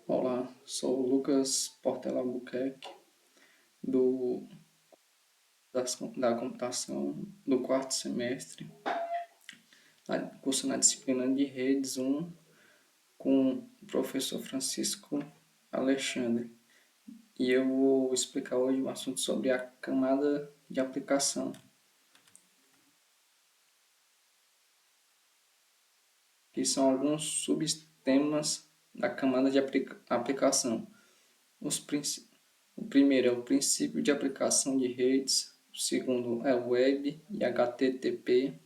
Olá, sou o Lucas Portela Albuquerque, do, da computação do quarto semestre, curso na disciplina de Redes 1, com o professor Francisco Alexandre. E eu vou explicar hoje um assunto sobre a camada de aplicação, que são alguns subtemas da camada de aplicação. O primeiro é o princípio de aplicação de redes, o segundo é o web e HTTP,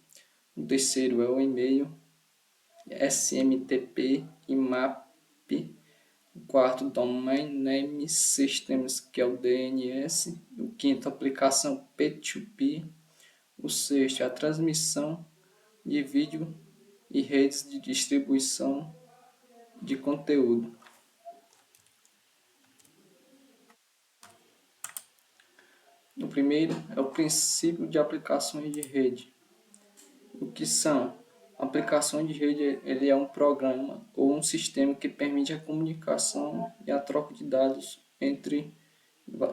o terceiro é o e-mail, SMTP e MAP, o quarto Domain Name Systems, que é o DNS, o quinto aplicação P2P, o sexto é a transmissão de vídeo e redes de distribuição de conteúdo. O primeiro é o princípio de aplicações de rede. O que são? Aplicações de rede ele é um programa ou um sistema que permite a comunicação e a troca de dados entre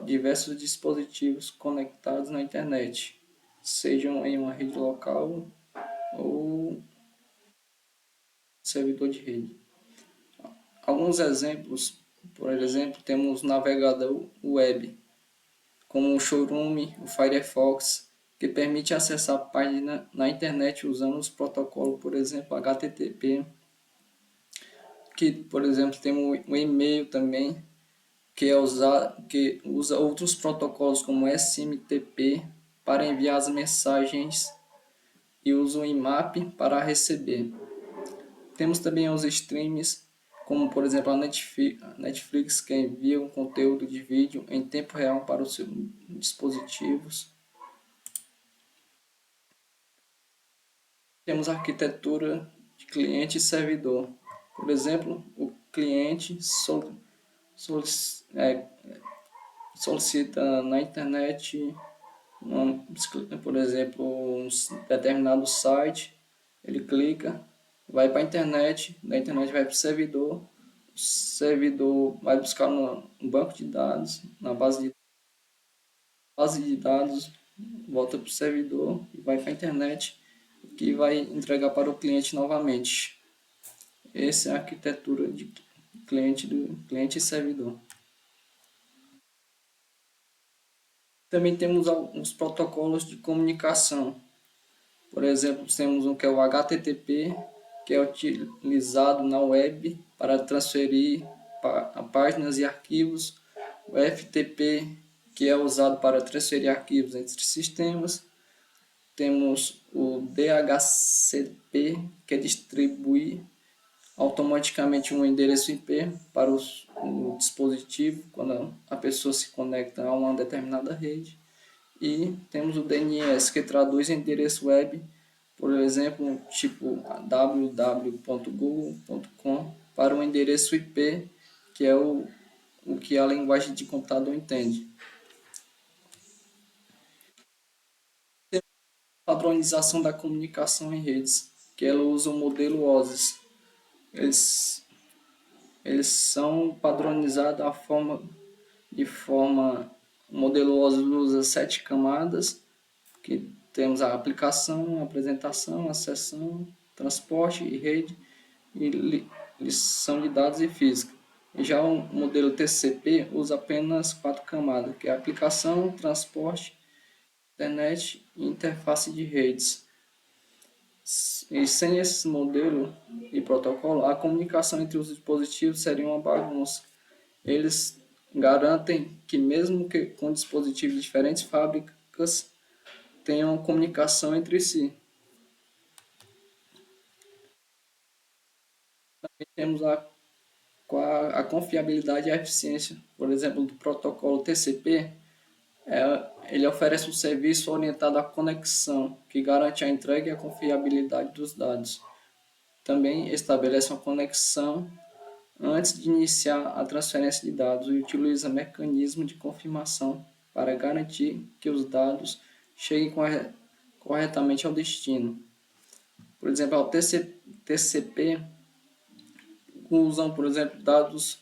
diversos dispositivos conectados na internet, sejam em uma rede local ou servidor de rede. Alguns exemplos, por exemplo, temos o navegador web, como o Chrome, o Firefox, que permite acessar a página na internet usando os protocolos, por exemplo, HTTP, que, por exemplo, tem o e-mail também, que usa outros protocolos como SMTP para enviar as mensagens e usa o IMAP para receber. Temos também os streams, como por exemplo a Netflix, que envia um conteúdo de vídeo em tempo real para os seus dispositivos. Temos a arquitetura de cliente e servidor. Por exemplo, o cliente solicita na internet, por exemplo, um determinado site, ele clica, vai para a internet, da internet vai para o servidor vai buscar no banco de dados, na base de dados, volta para o servidor e vai para a internet, que vai entregar para o cliente novamente. Essa é a arquitetura de cliente e servidor. Também temos alguns protocolos de comunicação. Por exemplo, temos um que é o HTTP, que é utilizado na web para transferir páginas e arquivos. O FTP, que é usado para transferir arquivos entre sistemas. Temos o DHCP, que é distribuir automaticamente um endereço IP para o dispositivo quando a pessoa se conecta a uma determinada rede. E temos o DNS, que traduz endereço web, por exemplo, tipo www.google.com, para o endereço IP, que é o que a linguagem de computador entende. Padronização da comunicação em redes, que ela usa o modelo OSIS. Eles, eles são padronizados o modelo OSIS usa 7 camadas, que temos a aplicação, a apresentação, a sessão, transporte e rede e lição de dados e física. Já o modelo TCP usa apenas 4 camadas, que é a aplicação, transporte, internet e interface de redes. E sem esse modelo e protocolo, a comunicação entre os dispositivos seria uma bagunça. Eles garantem que mesmo que com dispositivos de diferentes fábricas tenham comunicação entre si. Também temos a confiabilidade e a eficiência, por exemplo, do protocolo TCP. Ele oferece um serviço orientado à conexão, que garante a entrega e a confiabilidade dos dados. Também estabelece uma conexão antes de iniciar a transferência de dados e utiliza mecanismo de confirmação para garantir que os dados cheguem corretamente ao destino. Por exemplo, o TCP usam, por exemplo, dados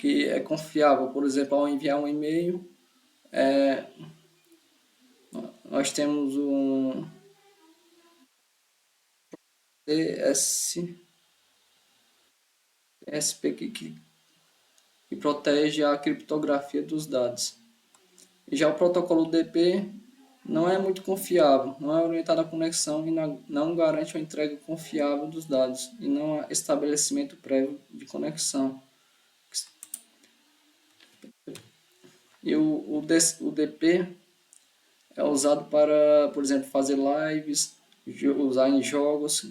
que é confiável. Por exemplo, ao enviar um e-mail, nós temos um TSP que protege a criptografia dos dados. E já o protocolo DP não é muito confiável, não é orientado à conexão e não garante uma entrega confiável dos dados e não há estabelecimento prévio de conexão. E o DP é usado para, por exemplo, fazer lives, usar em jogos,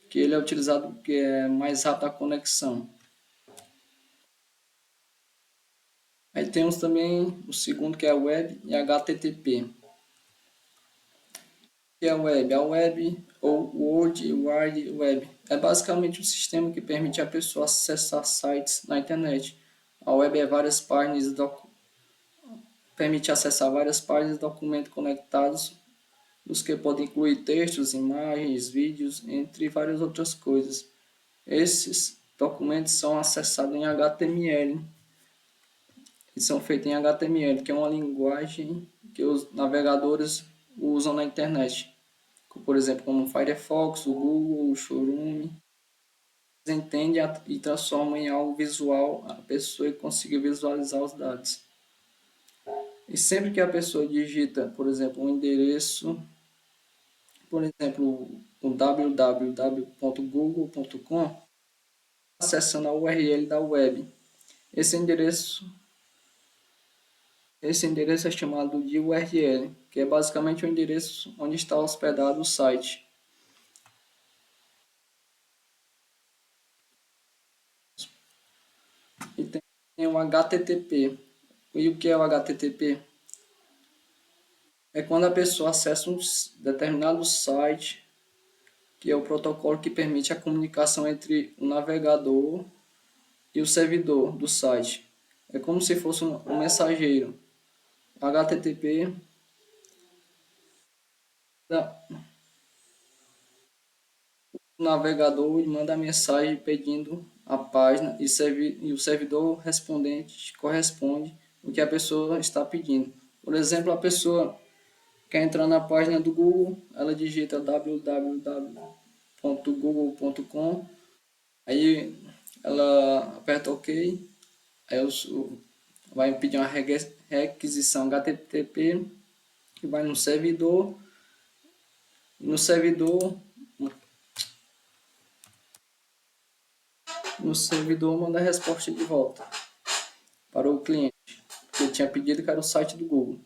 que ele é utilizado porque é mais rápido a conexão. Aí temos também o segundo, que é a web e HTTP. Que é a web? A web, ou World Wide Web, é basicamente um sistema que permite a pessoa acessar sites na internet. A web é várias páginas, permite acessar várias páginas de documentos conectados, os que podem incluir textos, imagens, vídeos, entre várias outras coisas. Esses documentos são acessados em HTML e são feitos em HTML, que é uma linguagem que os navegadores usam na internet. Por exemplo, como o Firefox, o Google, o Chrome. Eles entendem e transformam em algo visual a pessoa e consegue visualizar os dados. E sempre que a pessoa digita, por exemplo, um endereço, por exemplo, o www.google.com, acessando a URL da web. Esse endereço, esse endereço é chamado de URL, que é basicamente o endereço onde está hospedado o site. E tem o HTTP. E o que é o HTTP? É quando a pessoa acessa um determinado site, que é o protocolo que permite a comunicação entre o navegador e o servidor do site. É como se fosse um mensageiro. HTTP o navegador e manda a mensagem pedindo a página e o servidor respondente corresponde o que a pessoa está pedindo. Por exemplo, a pessoa quer entrar na página do Google, ela digita www.google.com, aí ela aperta OK, aí vai pedir uma requisição HTTP que vai no servidor, e no servidor manda a resposta de volta para o cliente, que ele tinha pedido, que era o site do Google.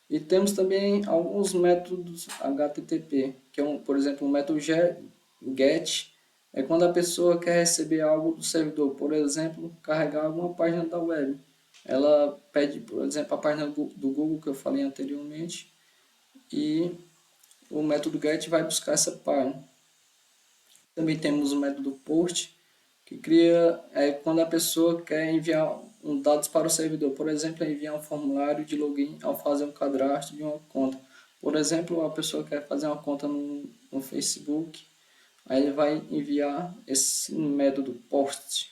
E temos também alguns métodos HTTP, que é, por exemplo, o método GET, é quando a pessoa quer receber algo do servidor, por exemplo, carregar alguma página da web. Ela pede, por exemplo, a página do Google que eu falei anteriormente, e o método GET vai buscar essa página. Também temos o método POST, que cria quando a pessoa quer enviar dados para o servidor. Por exemplo, enviar um formulário de login ao fazer um cadastro de uma conta. Por exemplo, a pessoa quer fazer uma conta no Facebook, aí ele vai enviar esse método POST,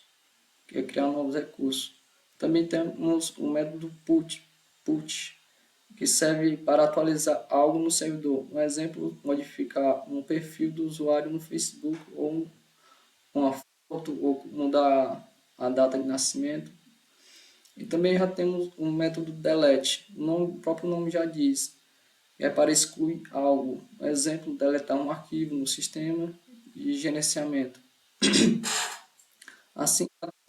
que é criar novos recursos. Também temos o método PUT, que serve para atualizar algo no servidor. Um exemplo, modificar um perfil do usuário no Facebook ou uma foto ou mudar a data de nascimento. E também já temos um método delete. O próprio nome já diz. É para excluir algo. Um exemplo, deletar um arquivo no sistema de gerenciamento. Assim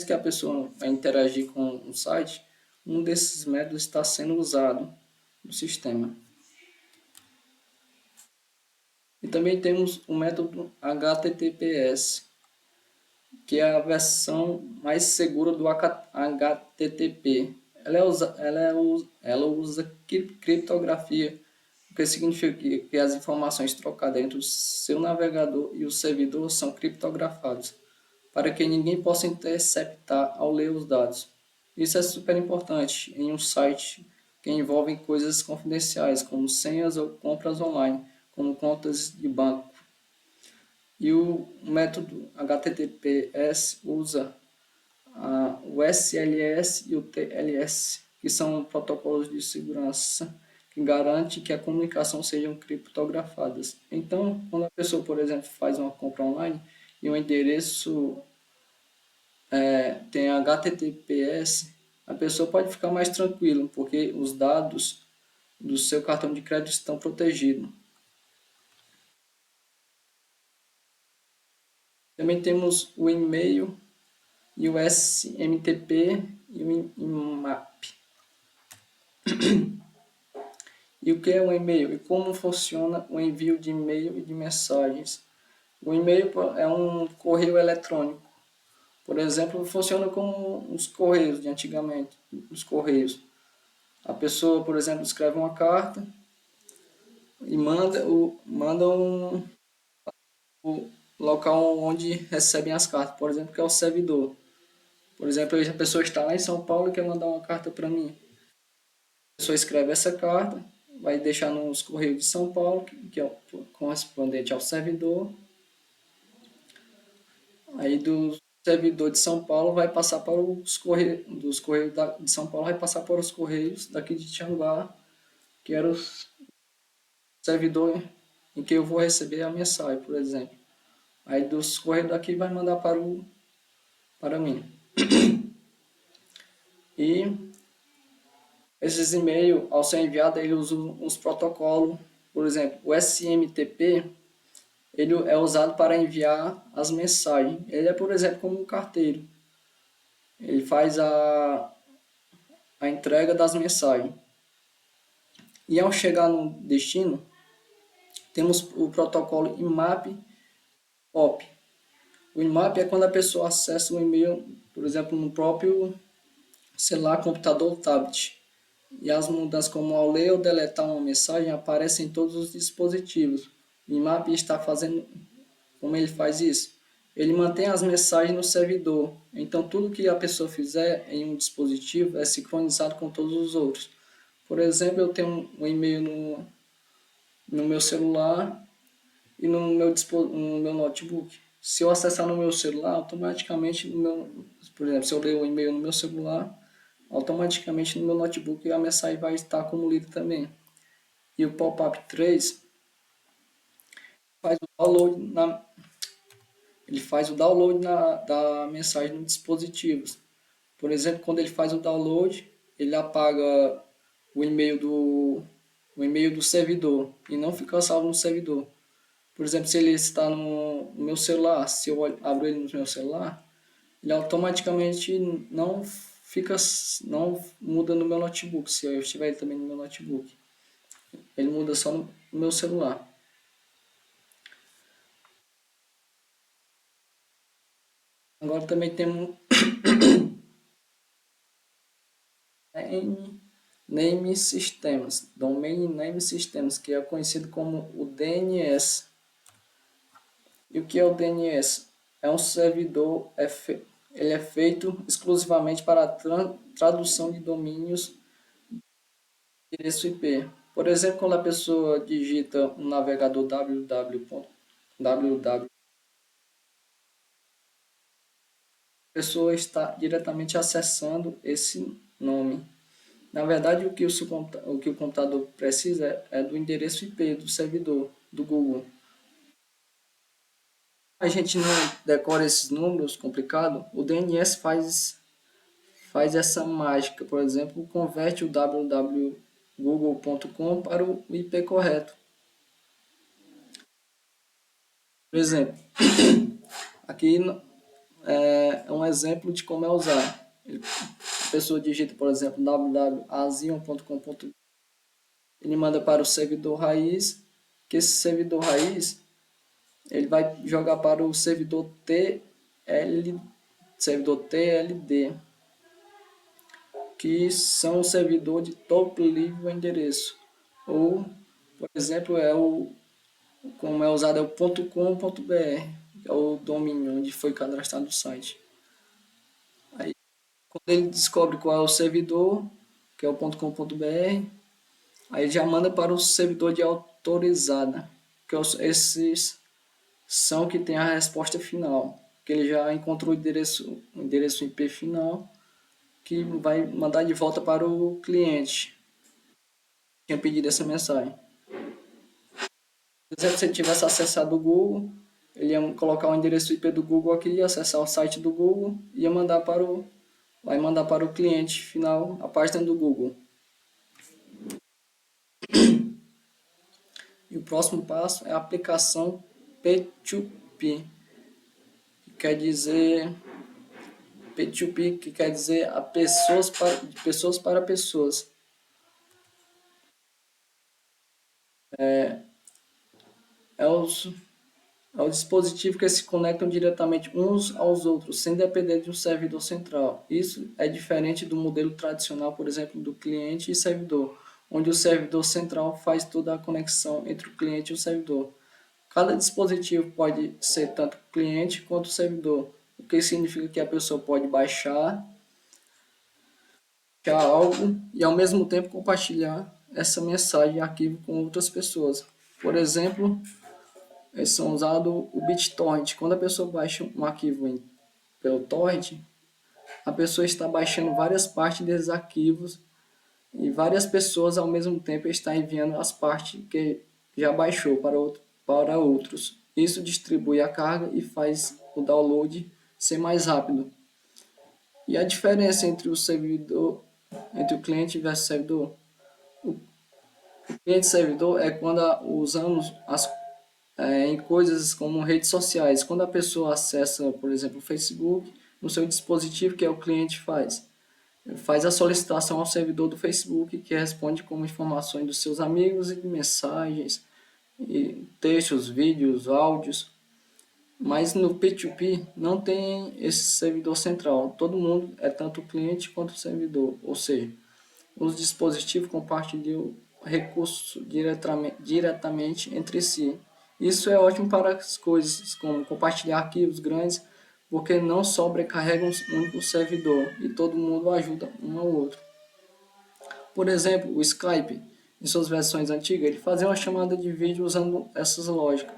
que a pessoa vai interagir com o site, um desses métodos está sendo usado no sistema. E também temos o método HTTPS, que é a versão mais segura do HTTP. Ela usa criptografia, o que significa que as informações trocadas entre o seu navegador e o servidor são criptografadas, para que ninguém possa interceptar ao ler os dados. Isso é super importante em um site que envolve coisas confidenciais, como senhas ou compras online, como contas de banco. E o método HTTPS usa o SLS e o TLS, que são protocolos de segurança que garantem que a comunicação sejam criptografadas. Então, quando a pessoa, por exemplo, faz uma compra online e o endereço tem HTTPS, a pessoa pode ficar mais tranquila, porque os dados do seu cartão de crédito estão protegidos. Também temos o e-mail e o SMTP e o IMAP. E o que é um e-mail? E como funciona o envio de e-mail e de mensagens? O e-mail é um correio eletrônico. Por exemplo, funciona como os correios de antigamente, os correios. A pessoa, por exemplo, escreve uma carta e manda o local onde recebem as cartas, por exemplo, que é o servidor. Por exemplo, a pessoa está lá em São Paulo e quer mandar uma carta para mim. A pessoa escreve essa carta, vai deixar nos Correios de São Paulo, que é o correspondente ao servidor. Aí do servidor de São Paulo vai passar para os Correios, dos Correios de São Paulo vai passar para os Correios daqui de Tianguá, que era o servidor em que eu vou receber a mensagem, por exemplo. Aí dos Correios daqui vai mandar para mim. E esses e-mails, ao ser enviado, ele usa uns protocolos. Por exemplo, o SMTP, ele é usado para enviar as mensagens. Ele é, por exemplo, como um carteiro. Ele faz a entrega das mensagens. E ao chegar no destino, temos o protocolo IMAP-OP. O IMAP é quando a pessoa acessa o e-mail, por exemplo, no próprio celular, computador ou tablet. E as mudanças como ao ler ou deletar uma mensagem aparecem em todos os dispositivos. O IMAP está fazendo como ele faz isso? Ele mantém as mensagens no servidor. Então tudo que a pessoa fizer em um dispositivo é sincronizado com todos os outros. Por exemplo, eu tenho um e-mail no meu celular e no meu notebook. Se eu acessar no meu celular, automaticamente por exemplo, se eu ler o e-mail no meu celular, automaticamente no meu notebook a mensagem vai estar como lida também. E o pop-up 3 faz o download da mensagem no dispositivo. Por exemplo, quando ele faz o download, ele apaga o e-mail do servidor e não fica salvo no servidor. Por exemplo, se ele está no meu celular, se eu abro ele no meu celular, ele automaticamente não muda no meu notebook, se eu estiver ele também no meu notebook. Ele muda só no meu celular. Agora também temos Name Systems, Domain Name Systems, que é conhecido como o DNS. E o que é o DNS? É um servidor, ele é feito exclusivamente para a tradução de domínios de endereço IP. Por exemplo, quando a pessoa digita um navegador www, a pessoa está diretamente acessando esse nome. Na verdade, o que o computador precisa é do endereço IP do servidor, do Google. A gente não decora esses números complicados, o DNS faz essa mágica. Por exemplo, converte o www.google.com para o IP correto. Por exemplo, aqui é um exemplo de como é usar. A pessoa digita, por exemplo, www.azion.com.br, ele manda para o servidor raiz, que esse servidor raiz ele vai jogar para o servidor TLD, que são o servidor de top level endereço. Ou, por exemplo, como é usado é o .com.br, que é o domínio onde foi cadastrado o site. Aí, quando ele descobre qual é o servidor, que é o .com.br, aí já manda para o servidor de autorizada, que esses são que tem a resposta final, que ele já encontrou o endereço IP final, que vai mandar de volta para o cliente que tinha pedido essa mensagem. Por exemplo, se ele tivesse acessado o Google, ele ia colocar o endereço IP do Google aqui, acessar o site do Google e ia mandar vai mandar para o cliente final a página do Google. E o próximo passo é a aplicação P2P, que quer dizer P2P, que quer dizer de pessoas para pessoas. É os É o dispositivo que se conectam diretamente uns aos outros, sem depender de um servidor central. Isso é diferente do modelo tradicional, por exemplo, do cliente e servidor, onde o servidor central faz toda a conexão entre o cliente e o servidor. Cada dispositivo pode ser tanto cliente quanto servidor, o que significa que a pessoa pode baixar algo e ao mesmo tempo compartilhar essa mensagem e arquivo com outras pessoas. Por exemplo, eles são usados o BitTorrent. Quando a pessoa baixa um arquivo pelo torrent, a pessoa está baixando várias partes desses arquivos e várias pessoas ao mesmo tempo estão enviando as partes que já baixou para outros. Isso distribui a carga e faz o download ser mais rápido. E a diferença entre o cliente versus servidor? O cliente servidor é quando usamos em coisas como redes sociais. Quando a pessoa acessa, por exemplo, o Facebook, no seu dispositivo, que é o cliente faz a solicitação ao servidor do Facebook, que responde com informações dos seus amigos e mensagens, e textos, vídeos, áudios. Mas no P2P não tem esse servidor central. Todo mundo é tanto o cliente quanto o servidor, ou seja, os dispositivos compartilham recursos diretamente entre si. Isso é ótimo para as coisas como compartilhar arquivos grandes, porque não sobrecarrega um único servidor e todo mundo ajuda um ao outro. Por exemplo, o Skype, em suas versões antigas, ele fazia uma chamada de vídeo usando essas lógicas.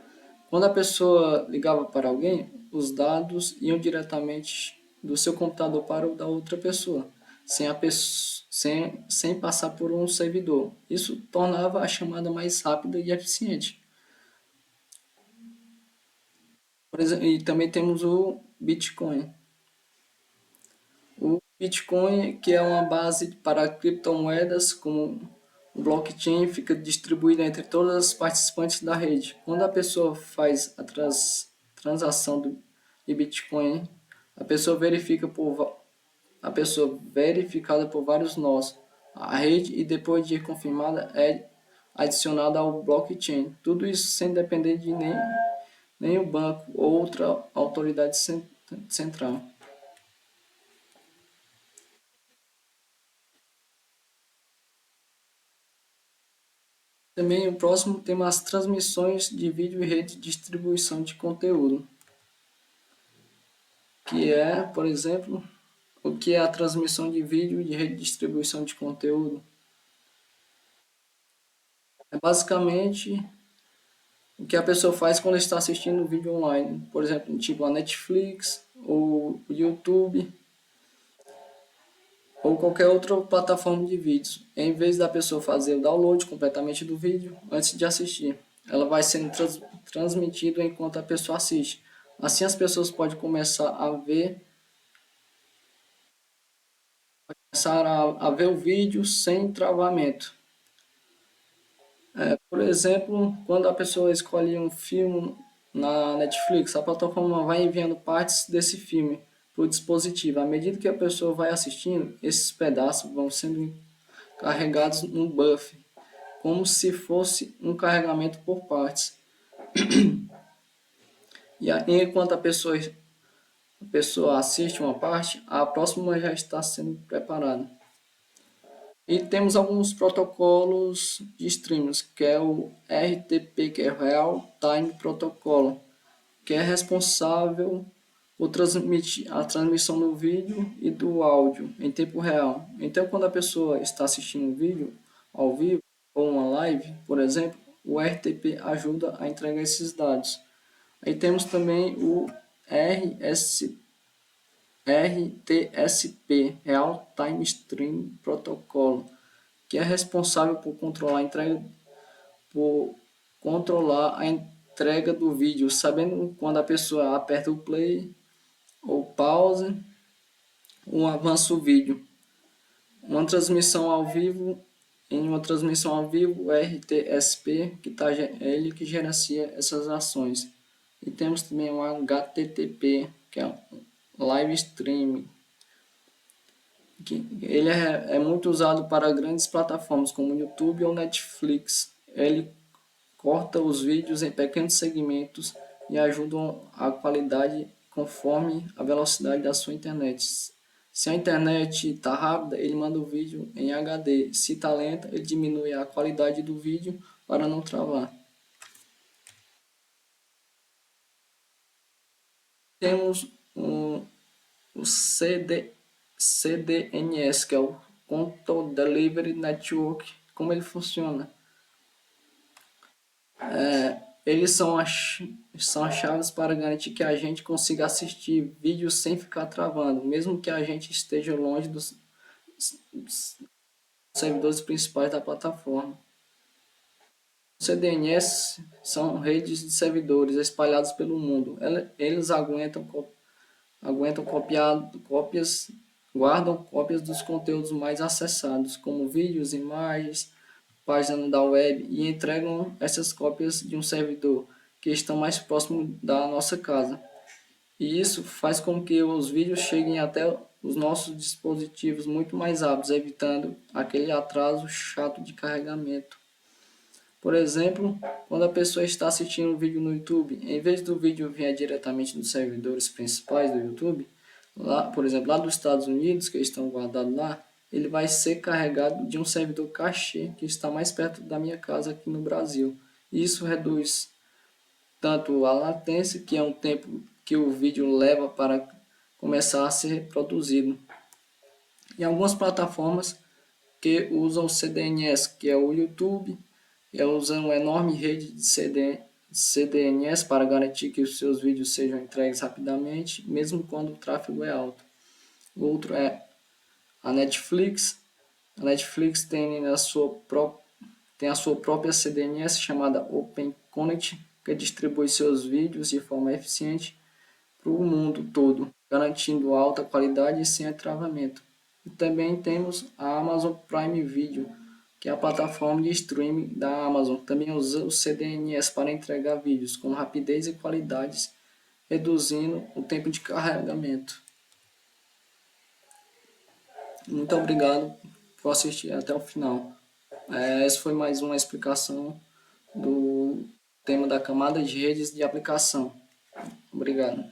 Quando a pessoa ligava para alguém, os dados iam diretamente do seu computador para o da outra pessoa, sem passar por um servidor. Isso tornava a chamada mais rápida e eficiente. Por exemplo, e também temos o Bitcoin. O Bitcoin, que é uma base para criptomoedas, como o blockchain, fica distribuído entre todas as participantes da rede. Quando a pessoa faz a transação de Bitcoin, a pessoa verifica a pessoa verificada por vários nós. A rede e depois de confirmada é adicionada ao blockchain. Tudo isso sem depender de nem o banco ou outra autoridade central. Também o próximo tema as transmissões de vídeo e rede de distribuição de conteúdo, que é, por exemplo, o que é a transmissão de vídeo e de rede de distribuição de conteúdo. É basicamente o que a pessoa faz quando está assistindo um vídeo online, por exemplo, tipo a Netflix ou o YouTube ou qualquer outra plataforma de vídeos. Em vez da pessoa fazer o download completamente do vídeo antes de assistir, ela vai sendo transmitido enquanto a pessoa assiste. Assim as pessoas podem começar a ver o vídeo sem travamento. Por exemplo, quando a pessoa escolhe um filme na Netflix, a plataforma vai enviando partes desse filme para o dispositivo. À medida que a pessoa vai assistindo, esses pedaços vão sendo carregados num buffer, como se fosse um carregamento por partes. E enquanto a pessoa assiste uma parte, a próxima já está sendo preparada. E temos alguns protocolos de streams, que é o RTP, que é Real Time Protocol, que é responsável por transmitir a transmissão do vídeo e do áudio em tempo real. Então, quando a pessoa está assistindo um vídeo ao vivo ou uma live, por exemplo, o RTP ajuda a entregar esses dados. Aí temos também o RTSP, Real Time Stream Protocol, que é responsável por controlar a entrega do vídeo, sabendo quando a pessoa aperta o play ou pause ou avança o vídeo. Uma transmissão ao vivo, em uma transmissão ao vivo, o RTSP, é ele que gerencia essas ações. E temos também o HTTP, que é o Live Streaming, que ele é muito usado para grandes plataformas como YouTube ou Netflix. Ele corta os vídeos em pequenos segmentos e ajuda a qualidade conforme a velocidade da sua internet. Se a internet está rápida, ele manda o vídeo em HD. Se está lenta, ele diminui a qualidade do vídeo para não travar. Temos o CDNS, que é o Content Delivery Network. Como ele funciona? Eles são as chaves para garantir que a gente consiga assistir vídeos sem ficar travando, mesmo que a gente esteja longe dos servidores principais da plataforma. Os CDNs são redes de servidores espalhados pelo mundo. Eles guardam cópias dos conteúdos mais acessados, como vídeos, imagens, páginas da web, e entregam essas cópias de um servidor que está mais próximo da nossa casa. E isso faz com que os vídeos cheguem até os nossos dispositivos muito mais rápidos, evitando aquele atraso chato de carregamento. Por exemplo, quando a pessoa está assistindo um vídeo no YouTube, em vez do vídeo vir diretamente dos servidores principais do YouTube, lá, por exemplo, lá dos Estados Unidos, que estão guardados lá, ele vai ser carregado de um servidor cachê que está mais perto da minha casa aqui no Brasil. Isso reduz tanto a latência, que é um tempo que o vídeo leva para começar a ser produzido. E algumas plataformas que usam o CDNS, que é o YouTube, usam uma enorme rede de CDNS para garantir que os seus vídeos sejam entregues rapidamente, mesmo quando o tráfego é alto. O outro é a Netflix. A Netflix tem a sua própria CDNS chamada OpenConnect, que distribui seus vídeos de forma eficiente para o mundo todo, garantindo alta qualidade e sem travamento. E também temos a Amazon Prime Video, que é a plataforma de streaming da Amazon. Também usa o CDNS para entregar vídeos com rapidez e qualidades, reduzindo o tempo de carregamento. Muito obrigado por assistir até o final. Essa foi mais uma explicação do tema da camada de redes de aplicação. Obrigado.